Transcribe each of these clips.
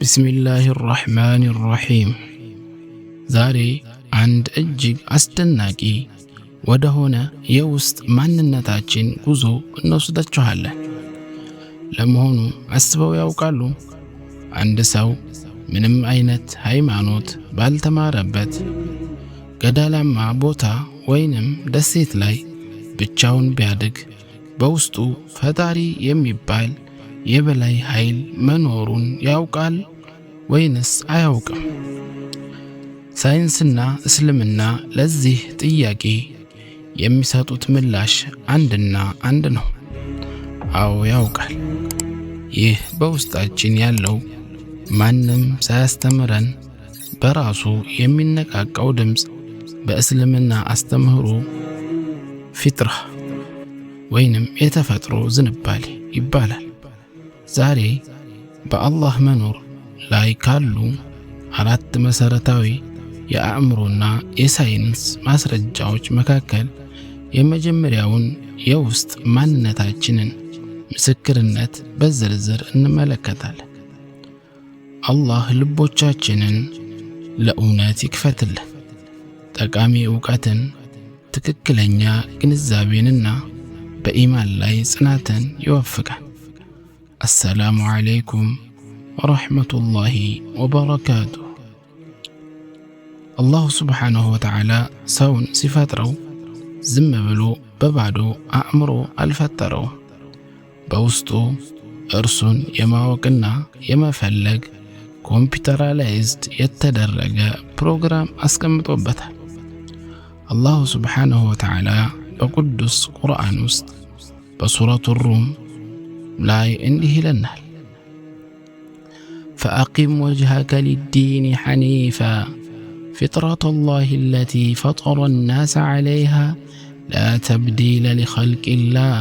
ቢስሚላሂ ራሕማኒ ራሒም። ዛሬ አንድ እጅግ አስደናቂ ወደሆነ የውስጥ ማንነታችን ጉዞ እንወስዳችኋለን። ለመሆኑ አስበው ያውቃሉ? አንድ ሰው ምንም አይነት ሃይማኖት ባልተማረበት ገደላማ ቦታ ወይንም ደሴት ላይ ብቻውን ቢያድግ በውስጡ ፈጣሪ የሚባል የበላይ ኃይል መኖሩን ያውቃል ወይንስ አያውቅም? ሳይንስና እስልምና ለዚህ ጥያቄ የሚሰጡት ምላሽ አንድና አንድ ነው። አዎ ያውቃል። ይህ በውስጣችን ያለው ማንም ሳያስተምረን በራሱ የሚነቃቃው ድምፅ በእስልምና አስተምህሮ ፊጥራ ወይንም የተፈጥሮ ዝንባሌ ይባላል። ዛሬ በአላህ መኖር ላይ ካሉ አራት መሰረታዊ የአእምሮና የሳይንስ ማስረጃዎች መካከል የመጀመሪያውን የውስጥ ማንነታችንን ምስክርነት በዝርዝር እንመለከታለን። አላህ ልቦቻችንን ለእውነት ይክፈትልን፣ ጠቃሚ ዕውቀትን፣ ትክክለኛ ግንዛቤንና በኢማን ላይ ጽናትን ይወፍቃል። አሰላሙ ዓለይኩም ወረሕመቱላሂ ወበረካቱሁ። አላሁ ስብሓንሁ ወተዓላ ሰውን ሲፈጥረው ዝም ብሎ በባዶ አእምሮ አልፈጠረውም። በውስጡ እርሱን የማወቅና የመፈለግ ኮምፒውተራላይዝድ የተደረገ ፕሮግራም አስቀምጦበታል። አላሁ ስብሓንሁ ወተዓላ በቅዱስ ቁርአን ውስጥ በሱረቱ ሩም ላይ እንዲህ ይለናል፣ ፈአቂም ወጅሀከ ሊዲን ሐኒፋ ፊጥረተ ላህ አለቲ ፈጠረ ናሰ ዐለይሃ ላ ተብዲለ ሊኸልቂላህ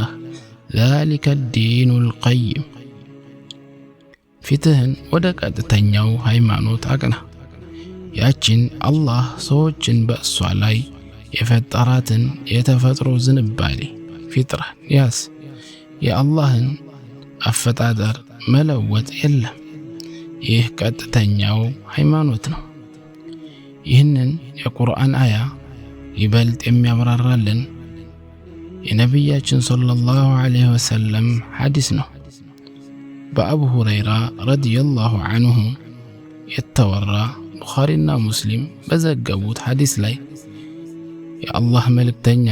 ዛሊከ ዲኑል ቀይም። ፊትህን ወደ ቀጥተኛው ሃይማኖት አቅና፣ ያችን አላህ ሰዎችን በእሷ ላይ የፈጠራትን የተፈጥሮ ዝንባሌ ፊጥራን ያዝ። የአላህን አፈጣጠር መለወጥ የለም። ይህ ቀጥተኛው ሃይማኖት ነው። ይህንን የቁርአን አያ ይበልጥ የሚያብራራልን የነቢያችን ሰለላሁ ዐለይሂ ወሰለም ሐዲስ ነው። በአቡ ሁረይራ ረዲየላሁ ዐንሁ የተወራ ቡኻሪና ሙስሊም በዘገቡት ሐዲስ ላይ የአላህ መልእክተኛ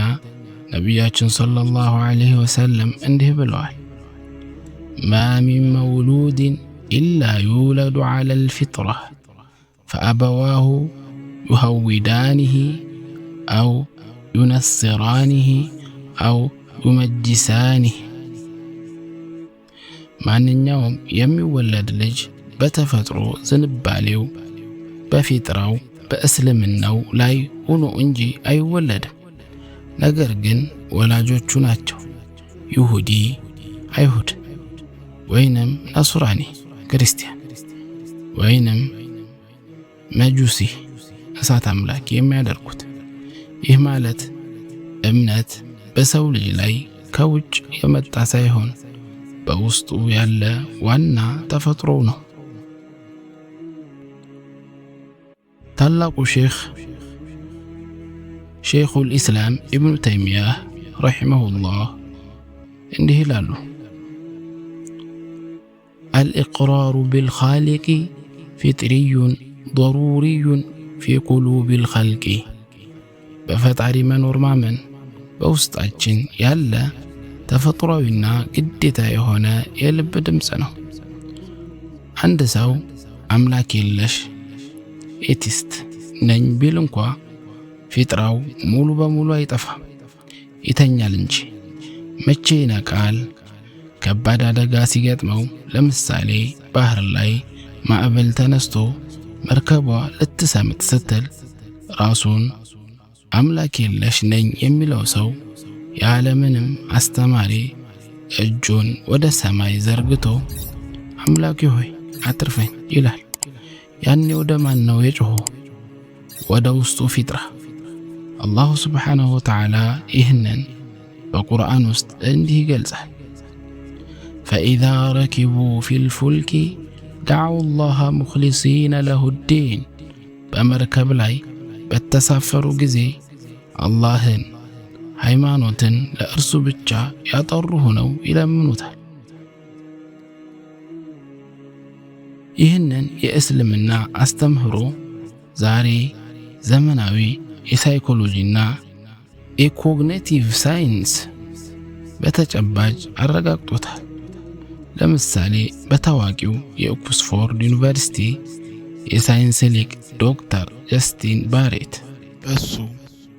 ነቢያችን ሰለላሁ ዐለይሂ ወሰለም እንዲህ ብለዋል፣ ማ ሚን መውሉድን ኢላ ዩውለዱ ዐለል ፊጥራ ፈአበዋሁ ዩሀዊዳኒሂ አው ዩነስራኒሂ አው ዩመጅሳኒሂ። ማንኛውም የሚወለድ ልጅ በተፈጥሮ ዝንባሌው በፊጥራው በእስልምናው ላይ ሆኖ እንጂ አይወለድም። ነገር ግን ወላጆቹ ናቸው ይሁዲ አይሁድ፣ ወይንም ነሱራኒ ክርስቲያን፣ ወይንም መጁሲ እሳት አምላክ የሚያደርጉት። ይህ ማለት እምነት በሰው ልጅ ላይ ከውጭ የመጣ ሳይሆን በውስጡ ያለ ዋና ተፈጥሮ ነው። ታላቁ ሼኹል ኢስላም ኢብኑ ተይሚያህ ረሒመሁላህ እንዲህ ይላሉ፣ አልኢቅራሩ ቢልኻሊቂ ፊጥሪዩን ضሩሪዩን ፊ ቁሉቢል ኸልቂ። በፈጣሪ መኖር ማመን በውስጣችን ያለ ተፈጥሯዊና ግዴታ የሆነ የልብ ድምፅ ነው። አንድ ሰው አምላክ የለሽ ኤቲስት ነኝ ቢል እንኳ ፊጥራው ሙሉ በሙሉ አይጠፋም፣ ይተኛል እንጂ። መቼ ይነቃል? ከባድ አደጋ ሲገጥመው፣ ለምሳሌ ባህር ላይ ማዕበል ተነስቶ መርከቧ ልትሰምጥ ስትል ራሱን አምላክ የለሽ ነኝ የሚለው ሰው ያለምንም አስተማሪ እጁን ወደ ሰማይ ዘርግቶ አምላኬ ሆይ አትርፈኝ ይላል። ያኔ ወደ ማን ነው የጮኸው? ወደ ውስጡ ፊጥራ። አላሁ ስብሓንሁ ወተዓላ ይህንን በቁርአን ውስጥ እንዲህ ይገልጻል፣ ፈኢዛ ረኪቡ ፊል ፉልኪ دعوا الله مخلصين له الدين በመርከብ ላይ በተሳፈሩ ጊዜ አላህን ሃይማኖትን ለእርሱ ብቻ ያጠሩ ሆነው ይለምኑታል። ይህንን የእስልምና አስተምህሮ ዛሬ ዘመናዊ የሳይኮሎጂና የኮግኒቲቭ ሳይንስ በተጨባጭ አረጋግጦታል። ለምሳሌ በታዋቂው የኦክስፎርድ ዩኒቨርሲቲ የሳይንስ ሊቅ ዶክተር ጀስቲን ባሬት በሱ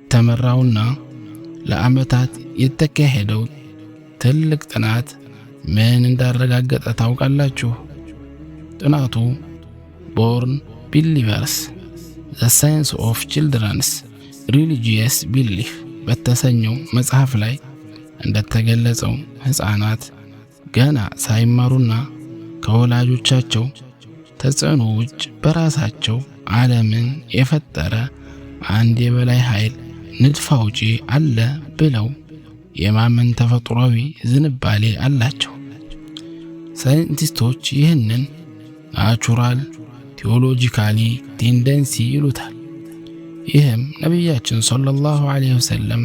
ተመራውና ለዓመታት የተካሄደው ትልቅ ጥናት ምን እንዳረጋገጠ ታውቃላችሁ? ጥናቱ ቦርን ቢሊቨርስ ዘ ሳይንስ ኦፍ ቺልድረንስ ሪሊጂየስ ቢሊፍ በተሰኘው መጽሐፍ ላይ እንደተገለጸው ሕፃናት ገና ሳይማሩና ከወላጆቻቸው ተጽዕኖ ውጭ በራሳቸው ዓለምን የፈጠረ አንድ የበላይ ኃይል ንድፍ አውጪ አለ ብለው የማመን ተፈጥሯዊ ዝንባሌ አላቸው። ሳይንቲስቶች ይህንን ናቹራል ቴዎሎጂካሊ ቴንደንሲ ይሉታል። ይህም ነቢያችን ሰለላሁ ዐለይሂ ወሰለም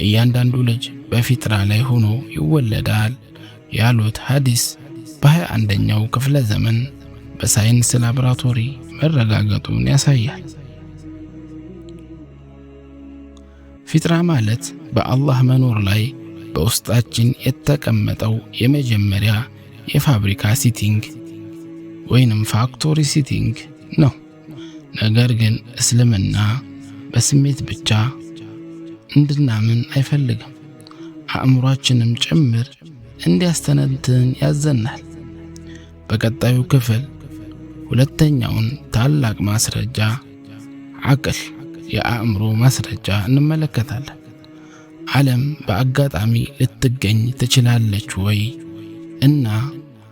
እያንዳንዱ ልጅ በፊጥራ ላይ ሆኖ ይወለዳል ያሉት ሐዲስ በ21ኛው ክፍለ ዘመን በሳይንስ ላቦራቶሪ መረጋገጡን ያሳያል። ፊጥራ ማለት በአላህ መኖር ላይ በውስጣችን የተቀመጠው የመጀመሪያ የፋብሪካ ሲቲንግ ወይንም ፋክቶሪ ሲቲንግ ነው። ነገር ግን እስልምና በስሜት ብቻ እንድናምን አይፈልግም። አእምሯችንም ጭምር እንዲያስተነትን ያዘናል። በቀጣዩ ክፍል ሁለተኛውን ታላቅ ማስረጃ አቅል የአእምሮ ማስረጃ እንመለከታለን። ዓለም በአጋጣሚ ልትገኝ ትችላለች ወይ እና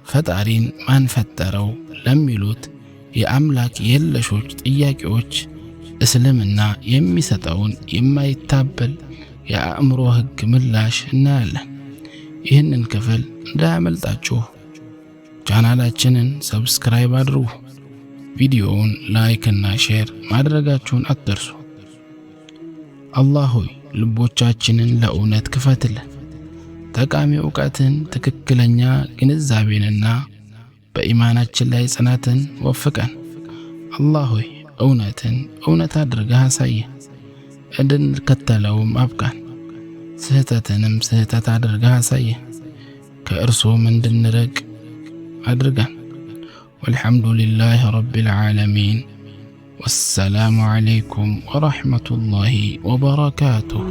ፈጣሪን ማን ፈጠረው ለሚሉት የአምላክ የለሾች ጥያቄዎች እስልምና የሚሰጠውን የማይታበል የአእምሮ ሕግ ምላሽ እናያለን። ይህንን ክፍል እንዳያመልጣችሁ ቻናላችንን ሰብስክራይብ አድርጉ። ቪዲዮውን ላይክ እና ሼር ማድረጋችሁን አትርሱ። አላህ ሆይ ልቦቻችንን ለእውነት ክፈትልን። ጠቃሚ ዕውቀትን፣ ትክክለኛ ግንዛቤንና በኢማናችን ላይ ጽናትን ወፍቀን። አላህ ሆይ እውነትን እውነት አድርገህ አሳየን፣ እንድንከተለውም አብቃን። ስህተትንም ስህተት አድርገህ አሳየን፣ ከእርሱም እንድንርቅ አድርገን። ወልሐምዱሊላሂ ረቢል ዓለሚን። ወሰላሙ ዓለይኩም ወረሕመቱላሂ ወበረካቱሁ።